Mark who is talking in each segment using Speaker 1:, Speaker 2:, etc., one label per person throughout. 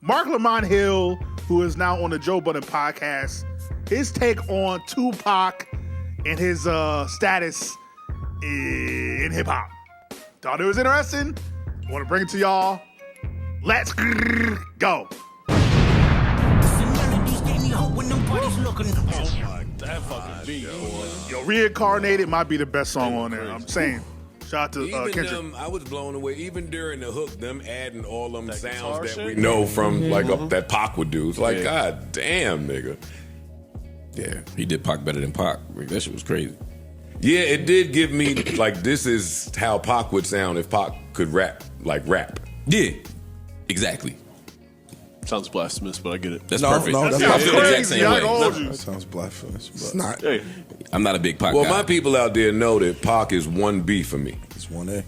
Speaker 1: Marc Lamont Hill, who is now on the Joe Budden podcast, his take on Tupac and his status in hip hop. Thought it was interesting. I want to bring it to y'all. Let's go.
Speaker 2: That fucking beat.
Speaker 1: Yo, Reincarnated might be the best song on there. I'm saying. Shout out to Kendrick.
Speaker 3: Them, I was blown away. Even during the hook, them adding all them that sounds that we know from like that Pac would do. It's like, God damn, nigga.
Speaker 4: Yeah, he did Pac better than Pac. That shit was crazy.
Speaker 3: Yeah, it did give me like this is how Pac would sound if Pac could rap like rap.
Speaker 4: Yeah, exactly.
Speaker 2: Sounds blasphemous, but I get it.
Speaker 4: That's perfect.
Speaker 1: No,
Speaker 4: that's
Speaker 1: sounds
Speaker 4: the exact
Speaker 1: crazy.
Speaker 4: same way.
Speaker 5: That sounds blasphemous. It's not.
Speaker 2: Hey.
Speaker 4: I'm not a big Pac
Speaker 3: Well,
Speaker 4: guy.
Speaker 3: my people out there know that Pac is 1B for me.
Speaker 5: It's 1A.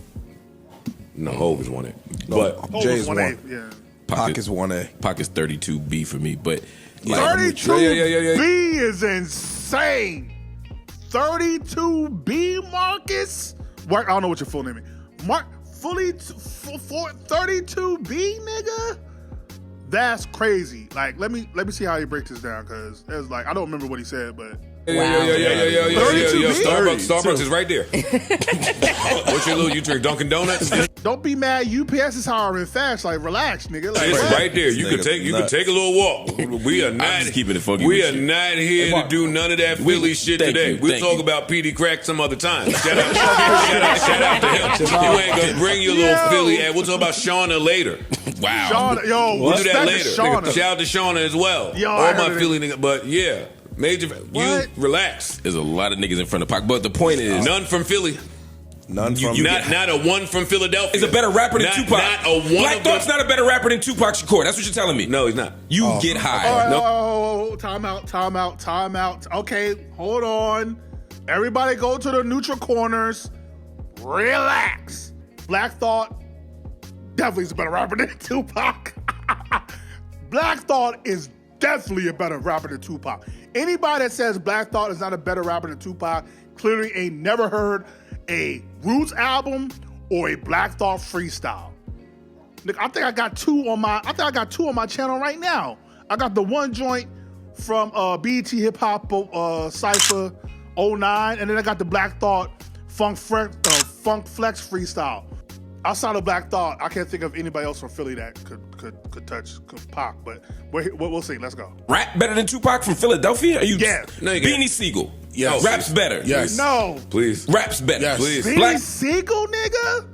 Speaker 3: No, Hov is 1A.
Speaker 5: No,
Speaker 3: But
Speaker 5: Jay is
Speaker 1: 1A,
Speaker 5: 1.
Speaker 1: yeah.
Speaker 5: Pac is 1A.
Speaker 4: Pac is 32B for me, but like,
Speaker 1: 32B is insane. 32B, Marcus? I don't know what your full name is. 32B, nigga? That's crazy. Like, let me see how he breaks this down, because it's like I don't remember what he said, but
Speaker 3: Starbucks is right there. What's your little? You drink Dunkin' Donuts?
Speaker 1: don't be mad. UPS is hiring fast. Like, relax, nigga. Like,
Speaker 3: It's
Speaker 1: what?
Speaker 3: right there. You can take a little walk. We are not
Speaker 4: just keeping it funky
Speaker 3: We
Speaker 4: with
Speaker 3: are
Speaker 4: you.
Speaker 3: not here to do none of that Philly shit
Speaker 4: thank
Speaker 3: today.
Speaker 4: you,
Speaker 3: We'll
Speaker 4: thank
Speaker 3: talk
Speaker 4: you.
Speaker 3: about PD Crack some other time. Shout out to him. You ain't gonna bring your little
Speaker 1: Yo.
Speaker 3: Philly ad. We'll talk about Shauna later.
Speaker 4: wow.
Speaker 1: Shauna, yo,
Speaker 3: We'll do that
Speaker 1: respect to
Speaker 3: later.
Speaker 1: Shauna.
Speaker 3: Shout out to Shauna as well.
Speaker 1: Yo, I
Speaker 3: All my
Speaker 1: heard it.
Speaker 3: Philly niggas, but yeah, major.
Speaker 1: What?
Speaker 3: You relax.
Speaker 4: There's a lot of niggas in front of Pac, but the point is,
Speaker 3: None from Philly.
Speaker 5: None from
Speaker 3: Not a one from Philadelphia.
Speaker 4: is a better rapper than Tupac.
Speaker 3: Not a one.
Speaker 4: Black Thought's not a better rapper than Tupac Shakur. That's what you're telling me.
Speaker 3: No, he's not.
Speaker 4: You get high.
Speaker 1: All right,
Speaker 4: No.
Speaker 1: time out. Okay, hold on. Everybody go to the neutral corners. Relax. Black Thought definitely is a better rapper than Tupac. Black Thought is definitely a better rapper than Tupac. Anybody that says Black Thought is not a better rapper than Tupac clearly ain't never heard a Roots album or a Black Thought freestyle. Look, I think I got two on my channel right now. I got the one joint from BET Hip Hop Cypher 09, and then I got the Black Thought Funk Flex freestyle. Outside of Black Thought, I can't think of anybody else from Philly that could touch Pac, but we'll see. Let's go.
Speaker 4: Rap better than Tupac from Philadelphia? Are you?
Speaker 1: Yeah.
Speaker 3: No, you can't.
Speaker 4: Beanie Siegel.
Speaker 5: Yes.
Speaker 4: Rap's better.
Speaker 5: Yes.
Speaker 1: No.
Speaker 3: Please.
Speaker 4: Rap's better.
Speaker 5: Yes.
Speaker 3: Please.
Speaker 1: Beanie Siegel, nigga?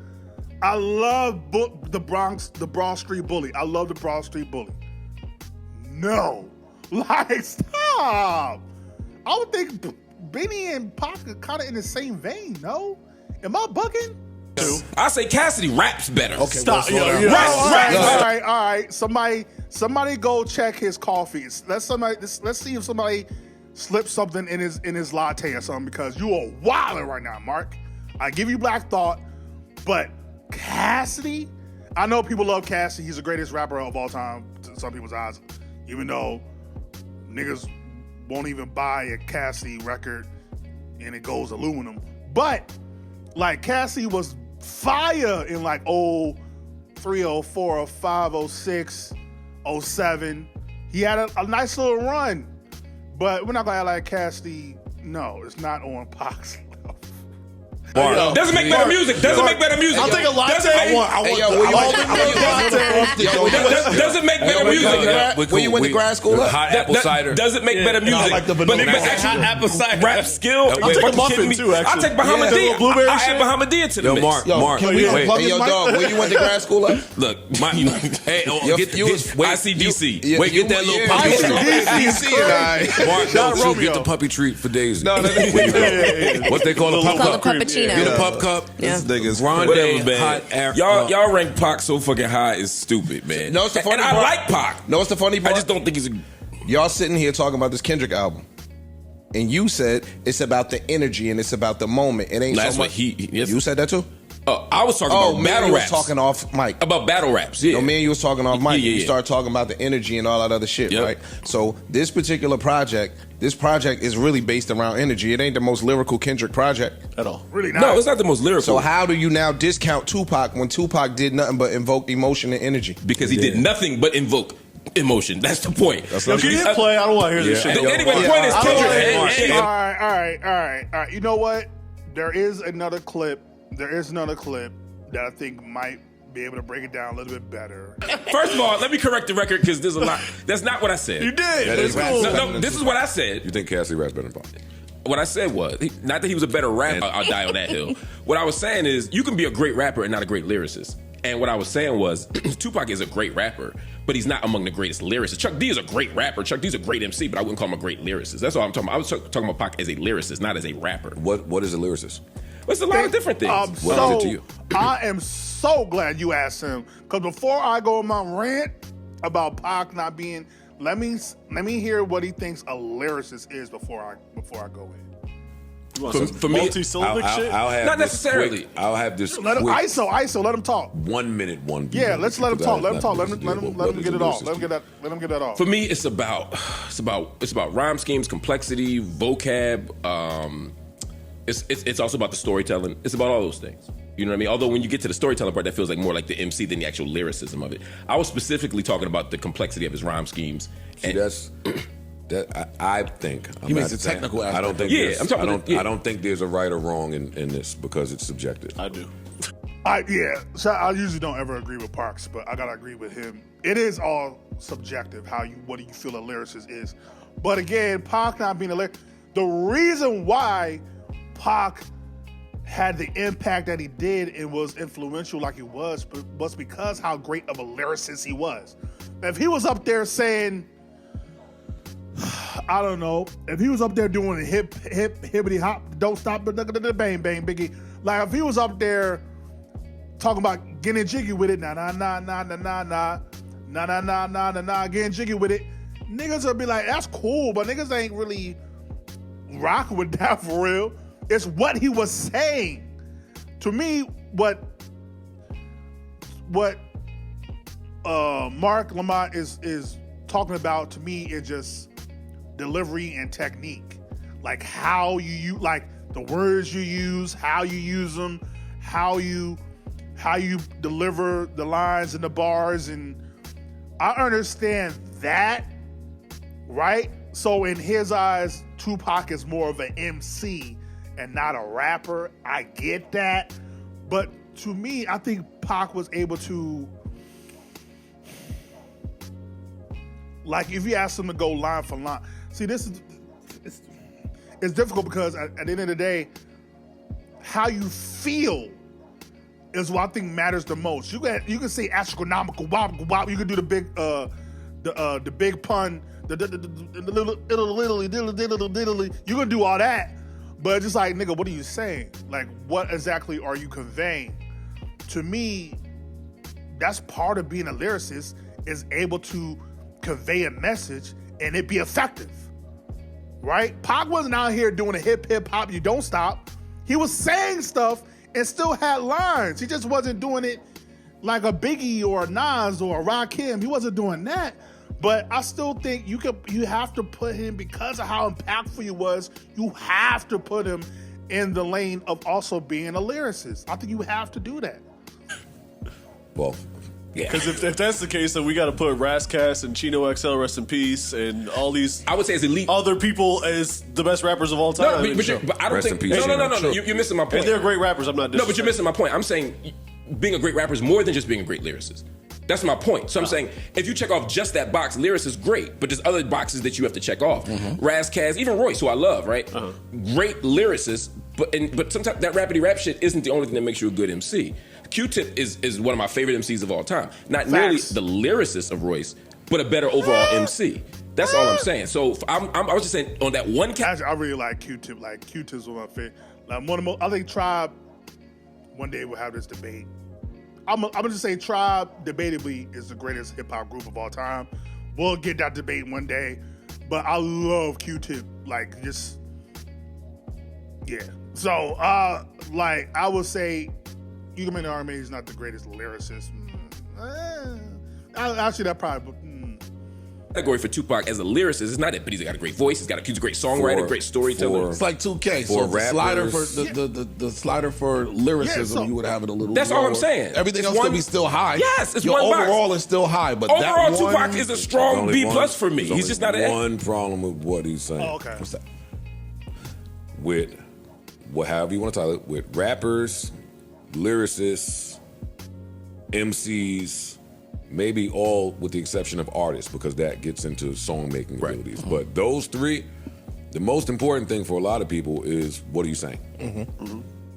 Speaker 1: I love the Broad Street Bully. I love the Broad Street Bully. No. Like, stop. I would think Beanie and Pac are kind of in the same vein, no? Am I bugging?
Speaker 4: I say Cassidy raps better.
Speaker 5: Okay,
Speaker 2: Stop.
Speaker 5: well, slow
Speaker 2: Yo,
Speaker 5: down.
Speaker 4: Raps
Speaker 1: All right. Somebody go check his coffee. Let's see if somebody slipped something in his latte or something, because you are wilding right now, Mark. I give you Black Thought, but Cassidy, I know people love Cassidy. He's the greatest rapper of all time to some people's eyes, even though niggas won't even buy a Cassidy record and it goes aluminum. But like, Cassidy was fire in like 03, 04, 05, 06, 07. He had a nice little run. But we're not gonna act like Cassidy. No, it's not on Pac's level.
Speaker 3: Mark,
Speaker 4: Doesn't make better music. Doesn't make better music.
Speaker 2: I'll take a latte.
Speaker 4: Doesn't make- Doesn't make better music.
Speaker 5: Where you went to grad school at?
Speaker 3: Hot apple cider.
Speaker 4: Doesn't make better music.
Speaker 5: I like the vanilla.
Speaker 4: But
Speaker 3: Hot apple cider.
Speaker 4: rap skill.
Speaker 3: I'll
Speaker 4: Are you
Speaker 3: take a
Speaker 4: fucking
Speaker 2: muffin
Speaker 4: kidding me?
Speaker 2: too, actually.
Speaker 4: I'll take Bahamadia.
Speaker 2: Yeah. Blueberry
Speaker 4: I
Speaker 2: shit.
Speaker 4: add Bahamadia to the
Speaker 3: Yo,
Speaker 4: mix.
Speaker 3: Mark,
Speaker 5: Yo,
Speaker 3: Mark.
Speaker 5: can we
Speaker 3: Wait.
Speaker 5: plug your dog? Where you went to grad school at?
Speaker 4: Look,
Speaker 3: Hey, wait.
Speaker 4: ICDC.
Speaker 3: Wait, get that little puppy treat. Mark, no, get the puppy treat for Daisy.
Speaker 5: No.
Speaker 3: What they call a pup
Speaker 6: Call it
Speaker 3: cup?
Speaker 6: puppuccino.
Speaker 3: Get a pup cup.
Speaker 6: Yeah.
Speaker 5: This nigga's
Speaker 3: Grande
Speaker 4: Whatever, man.
Speaker 3: hot air.
Speaker 4: Y'all rank Pac so fucking high is stupid, man.
Speaker 5: No, it's the funny
Speaker 4: and I
Speaker 5: part.
Speaker 4: like Pac.
Speaker 5: No, it's the funny
Speaker 4: I
Speaker 5: part.
Speaker 4: just don't think he's a.
Speaker 5: Y'all sitting here talking about this Kendrick album, and you said it's about the energy and it's about the moment. It ain't
Speaker 4: That's
Speaker 5: so
Speaker 4: what
Speaker 5: much.
Speaker 4: yes.
Speaker 5: You said that too?
Speaker 4: I was talking
Speaker 5: Oh,
Speaker 4: about
Speaker 5: man,
Speaker 4: battle
Speaker 5: you was
Speaker 4: raps.
Speaker 5: talking off mic.
Speaker 4: About battle raps, yeah.
Speaker 5: No, me and you was talking off mic.
Speaker 4: Yeah.
Speaker 5: You started talking about the energy and all that other shit,
Speaker 4: Yep.
Speaker 5: right? So this particular project, is really based around energy. It ain't the most lyrical Kendrick project.
Speaker 2: At all.
Speaker 1: Really not.
Speaker 4: No, it's not the most lyrical.
Speaker 5: So how do you now discount Tupac when Tupac did nothing but invoke emotion and energy?
Speaker 4: because he did nothing but invoke emotion. That's the point.
Speaker 2: Yo, can you play? I don't want to hear this shit.
Speaker 4: Anyway, the point is Kendrick.
Speaker 1: All right. You know what? There is another clip that I think might be able to break it down a little bit better.
Speaker 4: First of all, let me correct the record because there's a lot. That's not what I said.
Speaker 2: You did. That's cool.
Speaker 4: No, this is what I said.
Speaker 3: You think Cassie raps better than Pac?
Speaker 4: What I said was, not that he was a better rapper, I'll die on that hill. What I was saying is, you can be a great rapper and not a great lyricist. And what I was saying was, Tupac is a great rapper, but he's not among the greatest lyricists. Chuck D is a great rapper. Chuck D is a great MC, but I wouldn't call him a great lyricist. That's all I'm talking about. I was talking about Pac as a lyricist, not as a rapper.
Speaker 3: What is a lyricist?
Speaker 4: Well, it's a lot of different things.
Speaker 3: What is it to you?
Speaker 1: I am so glad you asked him, because before I go on my rant about Pac not being, let me hear what he thinks a lyricist is before I go in.
Speaker 2: You want some multi-syllabic shit?
Speaker 3: I'll have
Speaker 4: Not necessarily.
Speaker 3: I'll have this.
Speaker 1: Let him, ISO, let him talk.
Speaker 3: 1 minute, one.
Speaker 1: Yeah, let's let him talk. Let him talk. Let him get it off. Let him get that off.
Speaker 4: For me, it's about rhyme schemes, complexity, vocab. It's also about the storytelling. It's about all those things. You know what I mean? Although when you get to the storytelling part, that feels like more like the MC than the actual lyricism of it. I was specifically talking about the complexity of his rhyme schemes.
Speaker 3: See, I think.
Speaker 5: He makes the technical aspect.
Speaker 3: I don't think.
Speaker 4: Yeah, I'm talking.
Speaker 3: I don't think there's a right or wrong in this because it's subjective.
Speaker 2: I do.
Speaker 1: So I usually don't ever agree with Parks, but I gotta agree with him. It is all subjective. What do you feel a lyricist is? But again, Pac not being a lyricist. The reason why Pac had the impact that he did and was influential like he was because how great of a lyricist he was. Now, if he was up there saying, I don't know, if he was up there doing a hip, hippity hop, don't stop, bang, bang, biggie. Like if he was up there talking about getting jiggy with it, getting jiggy with it, niggas would be like, that's cool, but niggas ain't really rocking with that for real. It's what he was saying. To me, what Marc Lamont is talking about, to me, is just delivery and technique. Like how you like the words you use, how you use them, how you deliver the lines and the bars, and I understand that, right? So in his eyes, Tupac is more of an MC and not a rapper. I get that. But to me, I think Pac was able to, like, if you ask him to go line for line. See, it's difficult because at the end of the day, how you feel is what I think matters the most. You can say astronomical, wop. You can do the big pun, the little. You can do all that. But just like, nigga, what are you saying? Like, what exactly are you conveying? To me, that's part of being a lyricist, is able to convey a message and it be effective, right? Pac wasn't out here doing a hip hop, you don't stop. He was saying stuff and still had lines. He just wasn't doing it like a Biggie or a Nas or a Rakim. He wasn't doing that. But I still think you have to put him, because of how impactful he was, you have to put him in the lane of also being a lyricist. I think you have to do that.
Speaker 3: Well,
Speaker 4: Yeah.
Speaker 2: Because if that's the case, then we got to put Razzcast and Chino XL, rest in peace, and all these
Speaker 4: I would say as elite
Speaker 2: other people as the best rappers of all time.
Speaker 4: No, but I don't
Speaker 3: Rest in
Speaker 4: think.
Speaker 3: peace,
Speaker 4: No.
Speaker 3: Chino.
Speaker 4: You're missing my point.
Speaker 2: And they're great rappers. I'm not.
Speaker 4: No, but you're missing my point. I'm saying being a great rapper is more than just being a great lyricist. That's my point. So I'm saying if you check off just that box, lyricist, great. But there's other boxes that you have to check off. Razzcast, even Royce, who I love, right? Great lyricist, but sometimes that rapidy rap shit isn't the only thing that makes you a good MC. Q-Tip is one of my favorite MCs of all time. Not merely the lyricist of Royce, but a better overall MC. That's all I'm saying. So I was just saying on that one
Speaker 1: Actually, I really like Q-Tip. Like Q-Tip's one of my favorite. Like one of the most, I think Tribe one day will have this debate. I'm gonna just say Tribe debatably is the greatest hip hop group of all time. We'll get that debate one day, but I love Q-Tip. Like just yeah. So like I would say, You Can Make the Army is not the greatest lyricist. Actually, that probably.
Speaker 4: category for Tupac as a lyricist. It's not it, but he's got a great voice. He's a great songwriter, great storyteller.
Speaker 6: It's like 2K. So the slider for the slider for lyricism, you would have it a little.
Speaker 4: That's
Speaker 6: lower.
Speaker 4: all I'm saying.
Speaker 6: Everything else could be still high.
Speaker 4: Yes, it's
Speaker 6: your
Speaker 4: one box.
Speaker 6: overall is still high, but
Speaker 4: overall,
Speaker 6: that one,
Speaker 4: Tupac is a strong B plus for me. He's just not an A.
Speaker 3: One problem with what he's saying.
Speaker 1: Oh, okay.
Speaker 6: What's that?
Speaker 3: With however you want to title it, with rappers, lyricists, MCs, maybe all with the exception of artists, because that gets into song making abilities. But those three, the most important thing for a lot of people is what are you saying?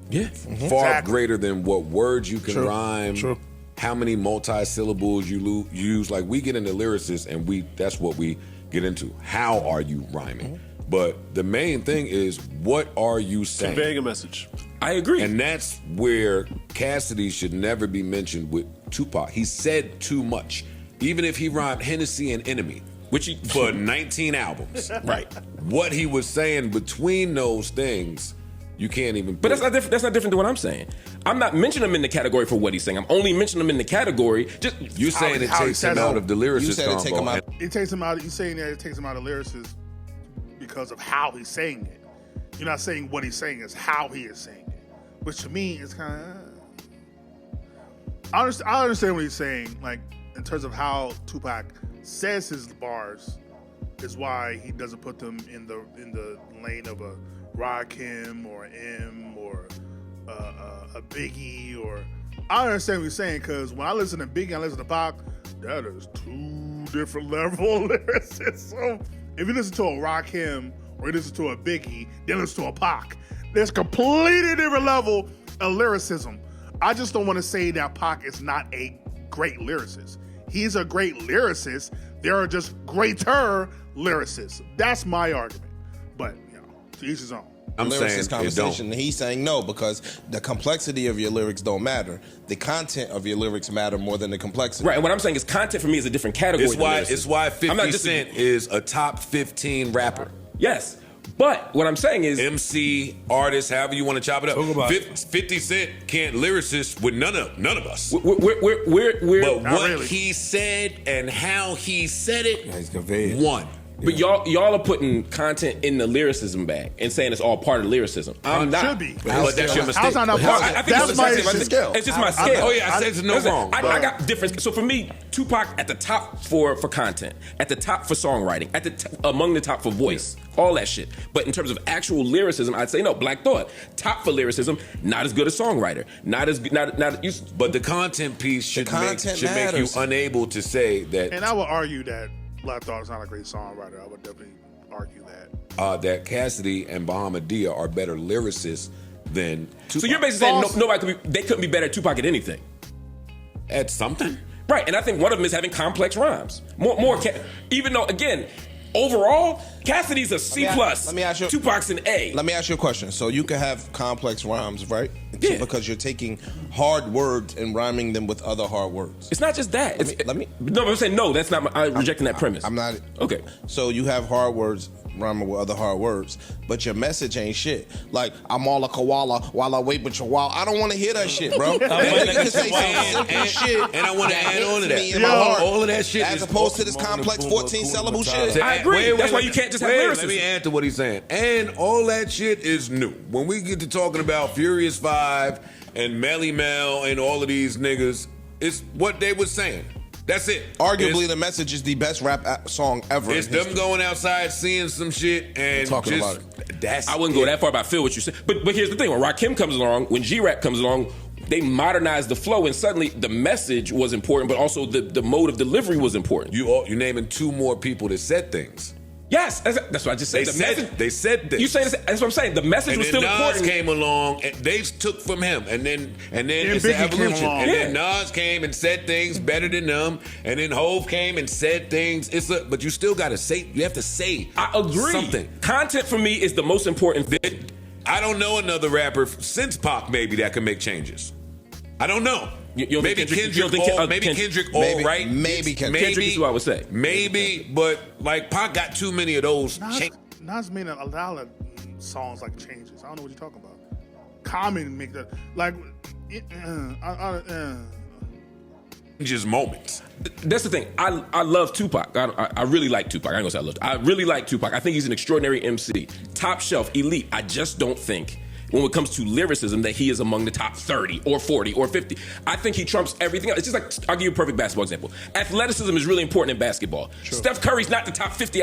Speaker 4: Yeah.
Speaker 3: Far greater than what words you can rhyme.
Speaker 6: True.
Speaker 3: How many multi-syllables you use. Like we get into lyricists and that's what we get into. How are you rhyming? But the main thing is, what are you saying?
Speaker 2: Conveying a message.
Speaker 4: I agree.
Speaker 3: And that's where Cassidy should never be mentioned with Tupac. He said too much. Even if he rhymed Hennessy and Enemy, for 19 albums.
Speaker 4: Right.
Speaker 3: What he was saying between those things, you can't even.
Speaker 4: But that's not different. That's not different than what I'm saying. I'm not mentioning him in the category for what he's saying. I'm only mentioning him in the category.
Speaker 3: You're saying it takes him out of the lyricist.
Speaker 5: You said it take him out.
Speaker 1: It takes him out. You're saying that it takes him out of lyricist because of how he's saying it. You're not saying what he's saying, is how he is saying it, which to me is kind of. I understand what he's saying, like in terms of how Tupac says his bars, is why he doesn't put them in the lane of a Rakim or M or a Biggie or. I understand what he's saying, because when I listen to Biggie, I listen to Pac, that is two different level of lyricists. So if you listen to a Rakim or you listen to a Biggie, then listen to a Pac, there's completely different level of lyricism. I just don't want to say that Pac is not a great lyricist. He's a great lyricist. There are just greater lyricists. That's my argument. But, to each his own.
Speaker 3: I'm saying
Speaker 5: conversation. He's saying no, because the complexity of your lyrics don't matter. The content of your lyrics matter more than the complexity.
Speaker 4: Right, and what I'm saying is content for me is a different category.
Speaker 3: It's why 50 Cent is a top 15 rapper.
Speaker 4: Yes, but what I'm saying is
Speaker 3: MC, artist, however you want to chop it up. 50 Cent can't lyricist with none of us.
Speaker 4: But
Speaker 3: what he said and how he said it,
Speaker 6: he's conveyed.
Speaker 3: One.
Speaker 4: But y'all are putting content in the lyricism bag and saying it's all part of lyricism. I'm not.
Speaker 1: Should be.
Speaker 3: But that's your mistake.
Speaker 1: That's my
Speaker 6: scale.
Speaker 4: It's just my scale.
Speaker 3: Oh yeah, I said there's no wrong.
Speaker 4: I got different. So for me, Tupac at the top for content, at the top for songwriting, among the top for voice, all that shit. But in terms of actual lyricism, I'd say no. Black Thought, top for lyricism, not as good a songwriter,
Speaker 3: But the content piece should make you unable to say that.
Speaker 1: And I would argue that Black Thought is not a great songwriter. I would definitely argue that.
Speaker 3: That Cassidy and Bahamadia are better lyricists than Tupac.
Speaker 4: So you're basically saying they couldn't be better at Tupac at anything.
Speaker 3: At something.
Speaker 4: Right, and I think one of them is having complex rhymes. Even though, again, overall, Cassidy's a C+.
Speaker 5: Let me ask you.
Speaker 4: Tupac's an A.
Speaker 5: Let me ask you a question. So you can have complex rhymes, right?
Speaker 4: Yeah.
Speaker 5: Because you're taking hard words and rhyming them with other hard words.
Speaker 4: It's not just that. No, I'm saying no. That's not. I'm rejecting that premise.
Speaker 5: I'm not.
Speaker 4: Okay.
Speaker 5: So you have hard words rhyming with other hard words, but your message ain't shit. Like, I'm all a koala while I wait with your while. I don't want to hear that shit, bro. You can say some simple shit.
Speaker 3: And I want to add on to that.
Speaker 5: All
Speaker 3: of that shit
Speaker 5: as opposed to this complex 14-syllable shit.
Speaker 4: I agree. That's why you can't just have lyricism.
Speaker 3: Let me add to what he's saying. And all that shit is new. When we get to talking about Furious 5 and Melly Mel and all of these niggas, it's what they were saying. That's it.
Speaker 5: Arguably, the message is the best rap song ever.
Speaker 3: It's them going outside, seeing some shit, and
Speaker 5: talking
Speaker 3: just,
Speaker 5: about it.
Speaker 3: That's
Speaker 4: I wouldn't go that far, but I feel what you said. But here's the thing: when Rakim comes along, when G-Rap comes along, they modernized the flow, and suddenly the message was important, but also the mode of delivery was important.
Speaker 3: You're naming two more people that said things.
Speaker 4: Yes, that's what I just said.
Speaker 3: They said this.
Speaker 4: You saying that's what I'm saying. The message was still important.
Speaker 3: Nas came along, and they took from him, and then it's the evolution. And then Nas came and said things better than them, and then Hove came and said things. But you still got to say. You have to say.
Speaker 4: I agree.
Speaker 3: Something.
Speaker 4: Content for me is the most important thing.
Speaker 3: I don't know another rapper since Pac maybe that can make changes. I don't know. Maybe Kendrick, right?
Speaker 5: Maybe
Speaker 4: Kendrick is what I would say.
Speaker 3: Maybe, but like Pac got too many of those.
Speaker 1: Nas made a lot of songs like changes. I don't know what you're talking about. Common make that like.
Speaker 3: Just moments.
Speaker 4: That's the thing. I love Tupac. I really like Tupac. I ain't gonna say I love. I really like Tupac. I think he's an extraordinary MC, top shelf, elite. I just don't think, when it comes to lyricism, that he is among the top 30 or 40 or 50. I think he trumps everything else. It's just like, I'll give you a perfect basketball example. Athleticism is really important in basketball. Sure. Steph Curry's not the top 50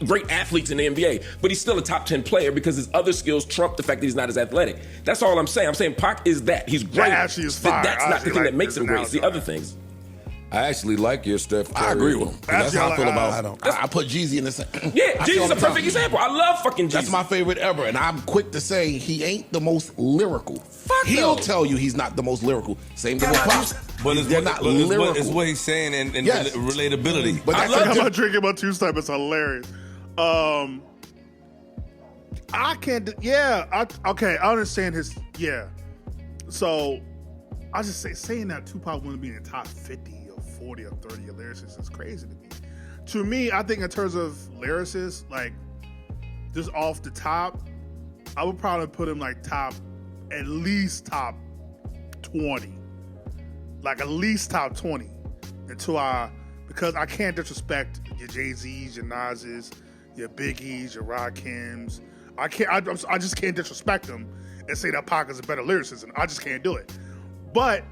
Speaker 4: great athletes in the NBA, but he's still a top 10 player because his other skills trump the fact that he's not as athletic. That's all I'm saying. I'm saying Pac is that. He's great.
Speaker 1: That actually is fire.
Speaker 4: That's not the thing that makes him great. It's the other things.
Speaker 3: I actually like your Steph Curry.
Speaker 6: I agree with him. That's how I feel about. I put Jeezy in the same.
Speaker 4: Yeah, Jeezy's a perfect example. I love fucking Jeezy.
Speaker 6: That's my favorite ever, and I'm quick to say he ain't the most lyrical. He'll tell you he's not the most lyrical. Same thing with Pop.
Speaker 7: But they're not lyrical. It's what he's saying and relatability.
Speaker 1: But I'm not drinking my two-step. It's hilarious. I can't. Okay, I understand his. Yeah. So I just saying that Tupac wouldn't be in the top 50 or 40 or 30 of lyricists is crazy to me. To me, I think in terms of lyricists, like just off the top, I would probably put him like at least top 20. Like at least top 20 because I can't disrespect your Jay-Z's, your Nas's, your Biggie's, your Rakims. I just can't disrespect them and say that Pac is a better lyricist. I just can't do it. But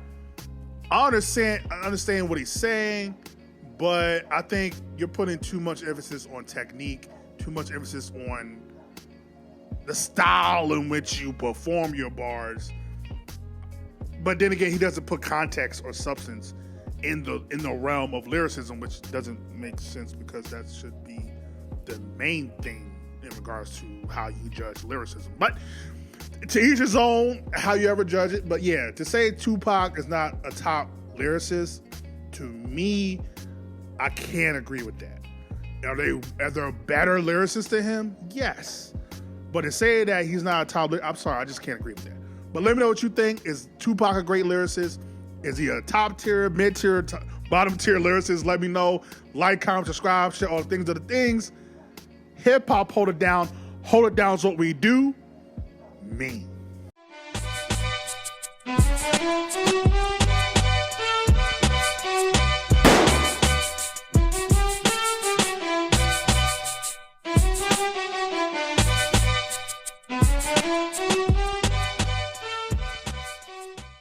Speaker 1: I understand what he's saying, but I think you're putting too much emphasis on technique, too much emphasis on the style in which you perform your bars. But then again, he doesn't put context or substance in the realm of lyricism, which doesn't make sense because that should be the main thing in regards to how you judge lyricism. But to each his own, how you ever judge it. But yeah, to say Tupac is not a top lyricist, to me, I can't agree with that. Are there better lyricists than him? Yes. But to say that he's not a top lyricist, I'm sorry, I just can't agree with that. But let me know what you think. Is Tupac a great lyricist? Is he a top tier, mid tier, bottom tier lyricist? Let me know. Like, comment, subscribe, share all the things are the things. Hip hop, hold it down. Hold it down is what we do. Me.